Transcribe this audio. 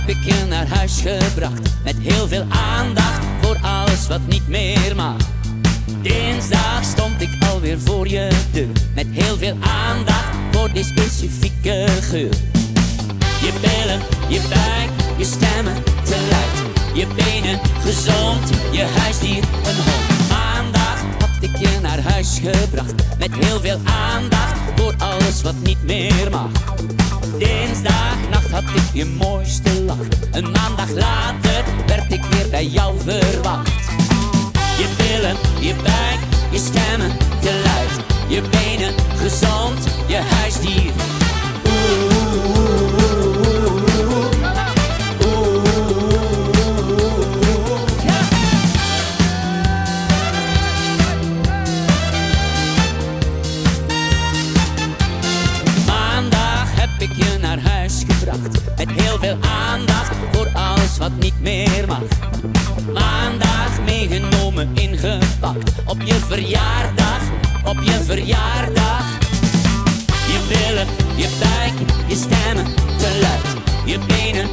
ik je naar huis gebracht, met heel veel aandacht voor alles wat niet meer mag. Dinsdag stond ik alweer voor je deur, met heel veel aandacht voor die specifieke geur. Je billen, je buik, je stemmen te luid, je benen gezond, je huisdier een hond. Maandag had ik je naar huis gebracht, met heel veel aandacht voor alles wat niet meer mag. Dinsdagnacht had ik je mooiste lach, een maandag later werd ik weer bij jou verwacht. Je billen, je buik, je stemmen te luid, je benen gezond, je huisdier. Ik je naar huis gebracht, met heel veel aandacht voor alles wat niet meer mag. Maandag meegenomen, ingepakt, op je verjaardag, op je verjaardag. Je billen, je buik, je stemmen te luid, je benen